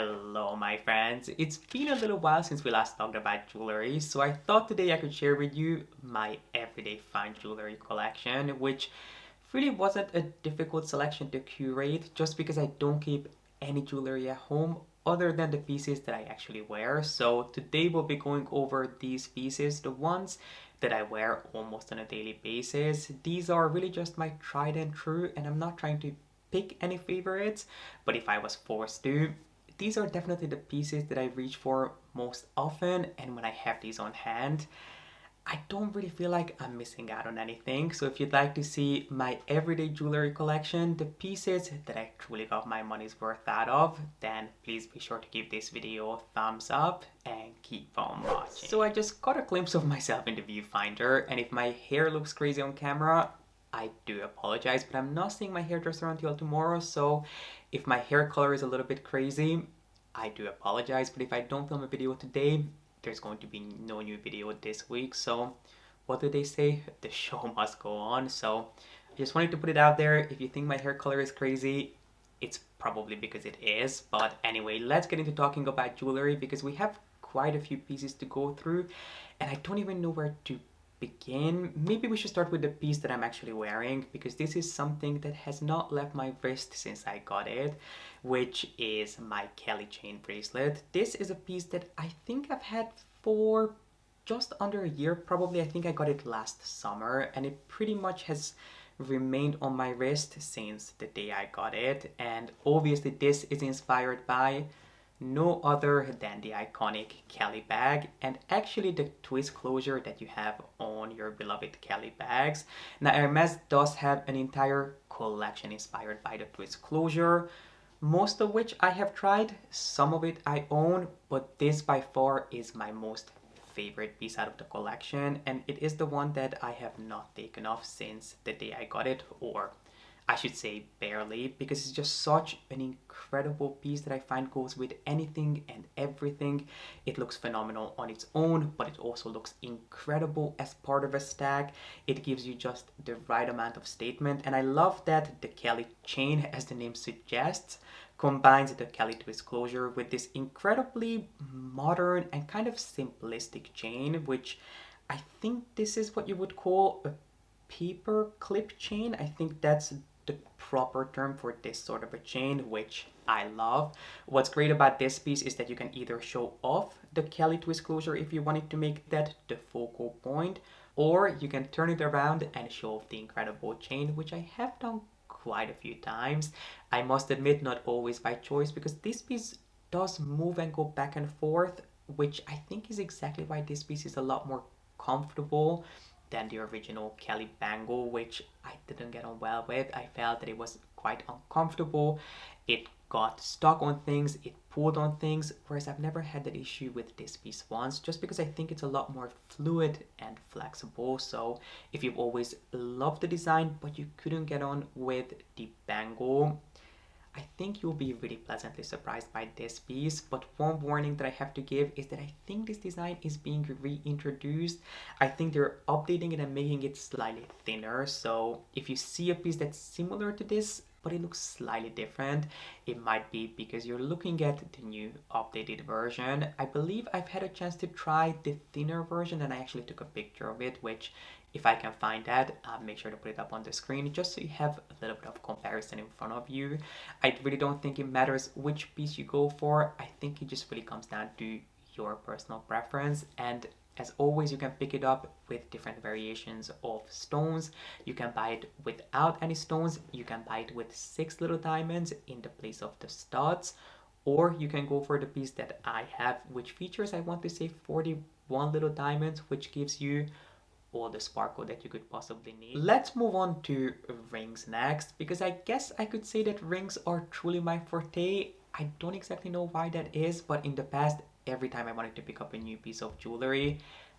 Hello my friends, it's been a little while since we last talked about jewelry, so I thought today I could share with you my everyday fine jewelry collection, which really wasn't a difficult selection to curate just because I don't keep any jewelry at home other than the pieces that I actually wear. So today we'll be going over these pieces, the ones that I wear almost on a daily basis. These are really just my tried and true, and I'm not trying to pick any favorites, but if I was forced to, these are definitely the pieces that I reach for most often, and when I have these on hand, I don't really feel like I'm missing out on anything. So if you'd like to see my everyday jewelry collection, the pieces that I truly got my money's worth out of, then please be sure to give this video a thumbs up and keep on watching. So I just got a glimpse of myself in the viewfinder, and if my hair looks crazy on camera, I do apologize, but I'm not seeing my hairdresser until tomorrow, so if my hair color is a little bit crazy, I do apologize. But if I don't film a video today, there's going to be no new video this week. So what do they say? The show must go on. So I just wanted to put it out there. If you think my hair color is crazy, it's probably because it is. But anyway, let's get into talking about jewelry because we have quite a few pieces to go through and I don't even know where to begin. Maybe we should start with the piece that I'm actually wearing because this is something that has not left my wrist since I got it, which is my Kelly chain bracelet. This is a piece that I think I've had for just under a year probably. I think I got it last summer and it pretty much has remained on my wrist since the day I got it, and obviously this is inspired by no other than the iconic Kelly bag and actually the twist closure that you have on your beloved Kelly bags. Now Hermes does have an entire collection inspired by the twist closure, most of which I have tried, some of it I own, but this by far is my most favorite piece out of the collection, and it is the one that I have not taken off since the day I got it, or I should say barely, because it's just such an incredible piece that I find goes with anything and everything. It looks phenomenal on its own, but it also looks incredible as part of a stack. It gives you just the right amount of statement, and I love that the Kelly chain, as the name suggests, combines the Kelly twist closure with this incredibly modern and kind of simplistic chain, which I think this is what you would call a paper clip chain. I think that's the proper term for this sort of a chain, which I love. What's great about this piece is that you can either show off the Kelly twist closure if you wanted to make that the focal point, or you can turn it around and show off the incredible chain, which I have done quite a few times. I must admit, not always by choice, because this piece does move and go back and forth, which I think is exactly why this piece is a lot more comfortable than the original Kelly bangle, which I didn't get on well with. I felt that it was quite uncomfortable. It got stuck on things, it pulled on things, whereas I've never had that issue with this piece once, just because I think it's a lot more fluid and flexible. So if you've always loved the design but you couldn't get on with the bangle, I think you'll be really pleasantly surprised by this piece. But one warning that I have to give is that I think this design is being reintroduced. I think they're updating it and making it slightly thinner. So if you see a piece that's similar to this, but it looks slightly different, it might be because you're looking at the new updated version. I believe I've had a chance to try the thinner version and I actually took a picture of it, which if I can find that, I'll make sure to put it up on the screen just so you have a little bit of comparison in front of you. I really don't think it matters which piece you go for. I think it just really comes down to your personal preference, and as always, you can pick it up with different variations of stones. You can buy it without any stones. You can buy it with 6 little diamonds in the place of the studs. Or you can go for the piece that I have, which features, I want to say, 41 little diamonds, which gives you all the sparkle that you could possibly need. Let's move on to rings next, because I guess I could say that rings are truly my forte. I don't exactly know why that is, but in the past, every time I wanted to pick up a new piece of jewelry,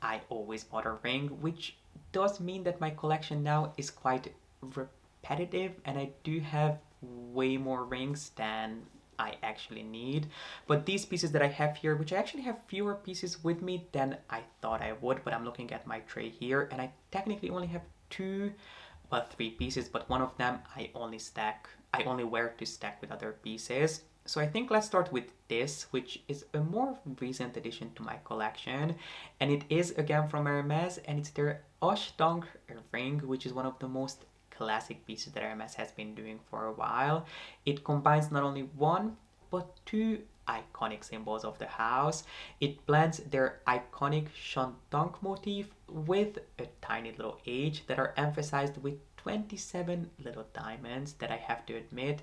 I always bought a ring, which does mean that my collection now is quite repetitive and I do have way more rings than I actually need. But these pieces that I have here, which I actually have fewer pieces with me than I thought I would, but I'm looking at my tray here and I technically only have 3 pieces, but one of them I only wear to stack with other pieces. So I think let's start with this, which is a more recent addition to my collection, and it is again from Hermes, and it's their Ashtang ring, which is one of the most classic pieces that Hermes has been doing for a while. It combines not only one but two iconic symbols of the house. It blends their iconic Shantank motif with a tiny little H that are emphasized with 27 little diamonds that I have to admit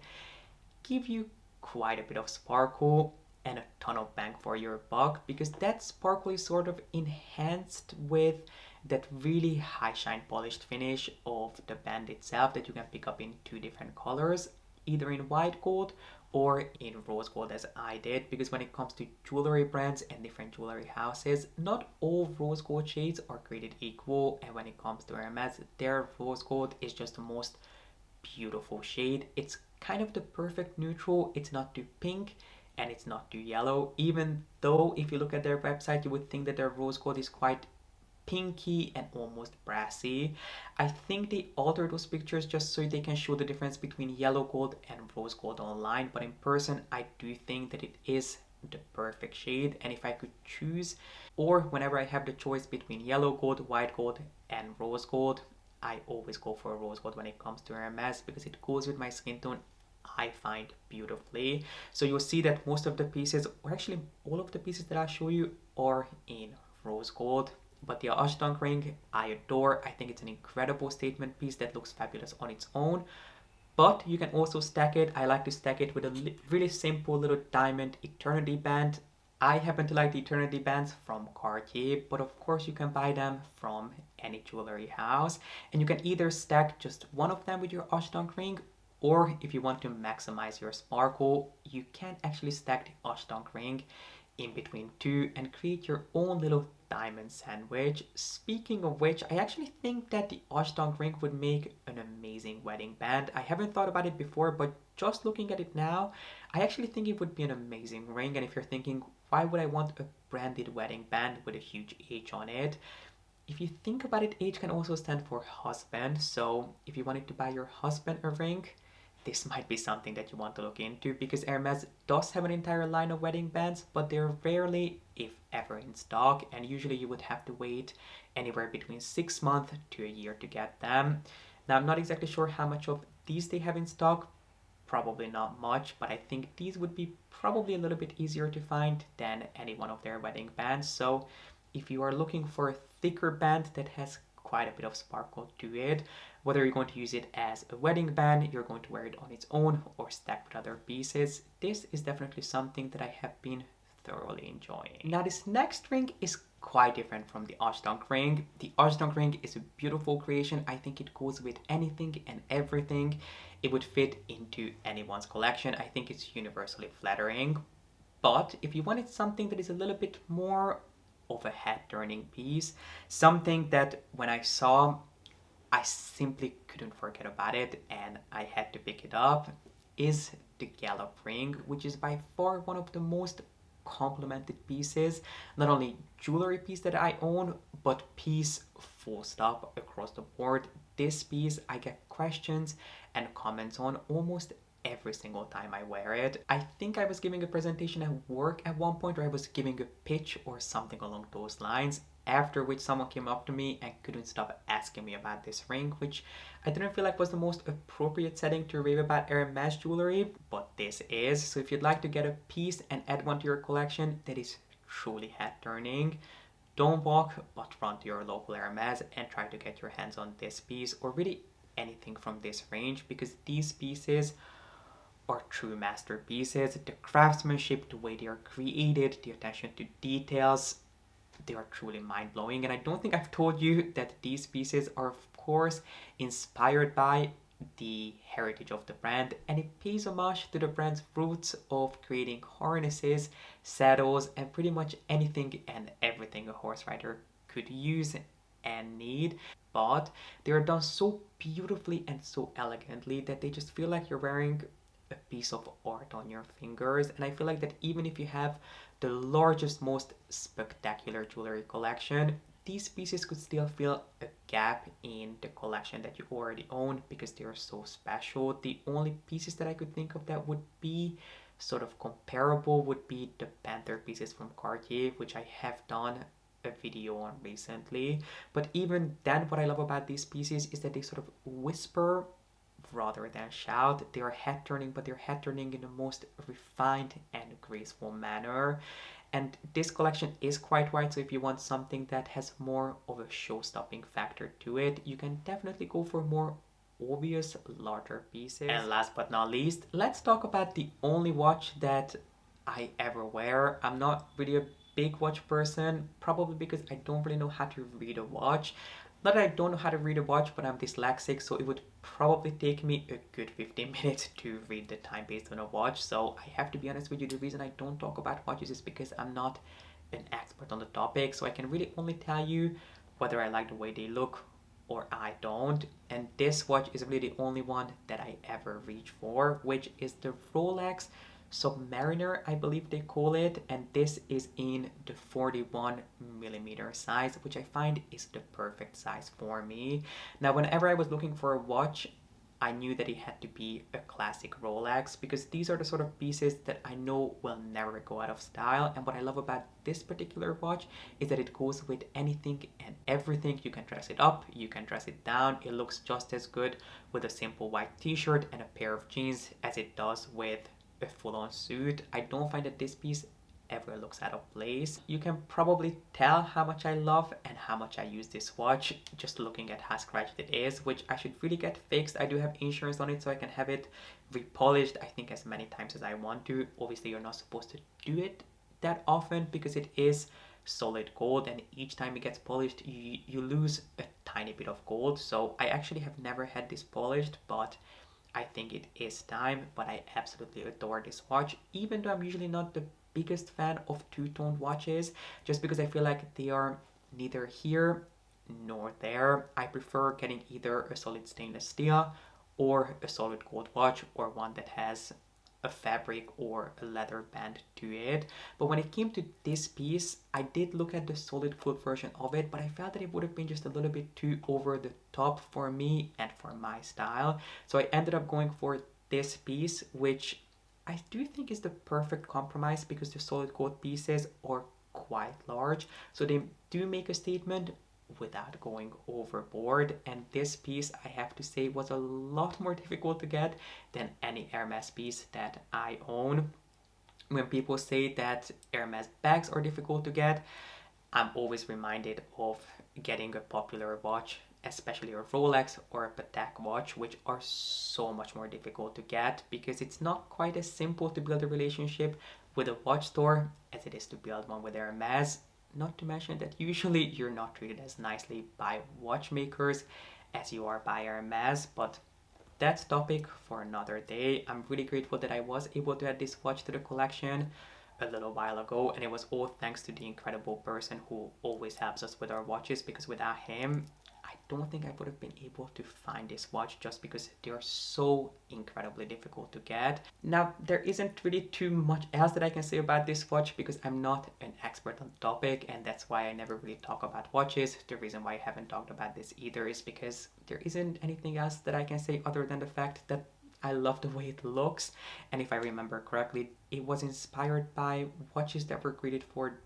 give you quite a bit of sparkle and a ton of bang for your buck, because that sparkle is sort of enhanced with that really high shine polished finish of the band itself that you can pick up in two different colors, either in white gold or in rose gold as I did, because when it comes to jewelry brands and different jewelry houses, not all rose gold shades are created equal, and when it comes to Hermes, their rose gold is just the most beautiful shade. It's kind of the perfect neutral. It's not too pink and it's not too yellow, even though if you look at their website you would think that their rose gold is quite pinky and almost brassy. I think they alter those pictures just so they can show the difference between yellow gold and rose gold online, but in person I do think that it is the perfect shade. And if I could choose, or whenever I have the choice between yellow gold, white gold and rose gold, I always go for rose gold when it comes to Hermes because it goes with my skin tone, I find, beautifully. So you'll see that most of the pieces, or actually all of the pieces that I'll show you, are in rose gold. But the Ashtang ring I adore. I think it's an incredible statement piece that looks fabulous on its own. But you can also stack it. I like to stack it with a really simple little diamond eternity band. I happen to like the eternity bands from Cartier, but of course you can buy them from any jewelry house. And you can either stack just one of them with your Ashtang ring, or if you want to maximize your sparkle, you can actually stack the Ashtang ring in between two and create your own little diamond sandwich. Speaking of which, I actually think that the Ashtang ring would make an amazing wedding band. I haven't thought about it before, but just looking at it now, I actually think it would be an amazing ring. And if you're thinking, why would I want a branded wedding band with a huge H on it? If you think about it, H can also stand for husband. So if you wanted to buy your husband a ring, this might be something that you want to look into, because Hermes does have an entire line of wedding bands, but they're rarely, if ever, in stock, and usually you would have to wait anywhere between 6 months to a year to get them. Now, I'm not exactly sure how much of these they have in stock, probably not much, but I think these would be probably a little bit easier to find than any one of their wedding bands. So if you are looking for a thicker band that has quite a bit of sparkle to it, whether you're going to use it as a wedding band, you're going to wear it on its own, or stacked with other pieces, this is definitely something that I have been thoroughly enjoying. Now this next ring is quite different from the Ashtang ring. The Ashtang ring is a beautiful creation. I think it goes with anything and everything. It would fit into anyone's collection. I think it's universally flattering. But if you wanted something that is a little bit more of a head-turning piece, something that when I saw, I simply couldn't forget about it and I had to pick it up, is the Gallop ring, which is by far one of the most complimented pieces, not only jewelry piece that I own, but piece full stop across the board. This piece I get questions and comments on almost every single time I wear it. I think I was giving a presentation at work at one point, or I was giving a pitch or something along those lines, after which someone came up to me and couldn't stop asking me about this ring, which I didn't feel like was the most appropriate setting to rave about Hermes jewelry, but this is. So if you'd like to get a piece and add one to your collection that is truly head-turning, don't walk but run to your local Hermes and try to get your hands on this piece, or really anything from this range, because these pieces are true masterpieces. The craftsmanship, the way they are created, the attention to details, they are truly mind-blowing. And I don't think I've told you that these pieces are of course inspired by the heritage of the brand, and it pays homage to the brand's roots of creating harnesses, saddles, and pretty much anything and everything a horse rider could use and need. But they are done so beautifully and so elegantly that they just feel like you're wearing a piece of art on your fingers. And I feel like that even if you have the largest, most spectacular jewelry collection, these pieces could still fill a gap in the collection that you already own because they are so special. The only pieces that I could think of that would be sort of comparable would be the Panther pieces from Cartier, which I have done a video on recently. But even then, what I love about these pieces is that they sort of whisper rather than shout. They are head turning, but they're head turning in the most refined and graceful manner. And this collection is quite wide, so if you want something that has more of a show-stopping factor to it, you can definitely go for more obvious larger pieces. And last but not least, let's talk about the only watch that I ever wear. I'm not really a big watch person, probably because I don't really know how to read a watch. Not that I don't know how to read a watch, but I'm dyslexic, so it would probably take me a good 15 minutes to read the time based on a watch. So I have to be honest with you, the reason I don't talk about watches is because I'm not an expert on the topic, so I can really only tell you whether I like the way they look or I don't. And this watch is really the only one that I ever reach for, which is the Rolex Submariner, I believe they call it, and this is in the 41mm size, which I find is the perfect size for me. Now, whenever I was looking for a watch, I knew that it had to be a classic Rolex because these are the sort of pieces that I know will never go out of style. And what I love about this particular watch is that it goes with anything and everything. You can dress it up, you can dress it down. It looks just as good with a simple white t-shirt and a pair of jeans as it does with a full-on suit. I don't find that this piece ever looks out of place. You can probably tell how much I love and how much I use this watch just looking at how scratched it is, which I should really get fixed. I do have insurance on it, so I can have it repolished, I think, as many times as I want to. Obviously, you're not supposed to do it that often because it is solid gold, and each time it gets polished you lose a tiny bit of gold. So I actually have never had this polished, but I think it is time. But I absolutely adore this watch, even though I'm usually not the biggest fan of two-tone watches, just because I feel like they are neither here nor there. I prefer getting either a solid stainless steel or a solid gold watch, or one that has a fabric or a leather band to it. But when it came to this piece, I did look at the solid gold version of it, but I felt that it would have been just a little bit too over the top for me and for my style. So I ended up going for this piece, which I do think is the perfect compromise because the solid gold pieces are quite large, so they do make a statement without going overboard. And this piece, I have to say, was a lot more difficult to get than any Hermes piece that I own. When people say that Hermes bags are difficult to get, I'm always reminded of getting a popular watch, especially a Rolex or a Patek watch, which are so much more difficult to get because it's not quite as simple to build a relationship with a watch store as it is to build one with Hermes. Not to mention that usually you're not treated as nicely by watchmakers as you are by Hermes, but that's topic for another day. I'm really grateful that I was able to add this watch to the collection a little while ago, and it was all thanks to the incredible person who always helps us with our watches, because without him I don't think I would have been able to find this watch just because they are so incredibly difficult to get. Now, there isn't really too much else that I can say about this watch because I'm not an expert on the topic, and that's why I never really talk about watches. The reason why I haven't talked about this either is because there isn't anything else that I can say other than the fact that I love the way it looks, and if I remember correctly, it was inspired by watches that were created for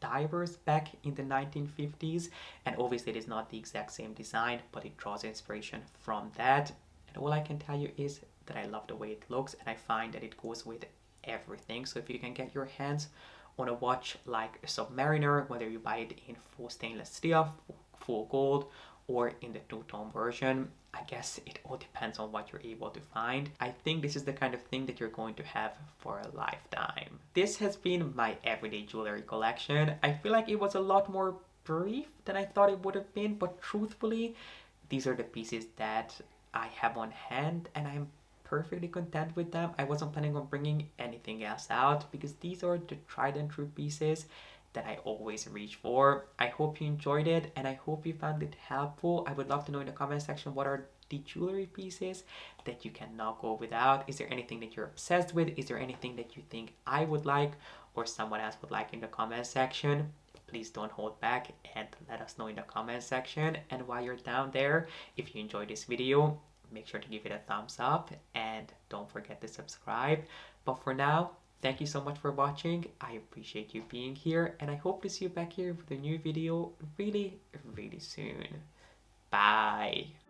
divers back in the 1950s, and obviously it is not the exact same design, but it draws inspiration from that. And all I can tell you is that I love the way it looks, and I find that it goes with everything. So if you can get your hands on a watch like a Submariner, whether you buy it in full stainless steel, full gold, or in the two-tone version, I guess it all depends on what you're able to find. I think this is the kind of thing that you're going to have for a lifetime. This has been my everyday jewelry collection. I feel like it was a lot more brief than I thought it would have been, but truthfully, these are the pieces that I have on hand, and I'm perfectly content with them. I wasn't planning on bringing anything else out because these are the tried and true pieces that I always reach for. I hope you enjoyed it, and I hope you found it helpful. I would love to know in the comment section what are the jewelry pieces that you cannot go without. Is there anything that you're obsessed with? Is there anything that you think I would like or someone else would like in the comment section? Please don't hold back and let us know in the comment section. And while you're down there, if you enjoyed this video, make sure to give it a thumbs up and don't forget to subscribe. But for now, thank you so much for watching. I appreciate you being here, and I hope to see you back here with a new video really, really soon. Bye.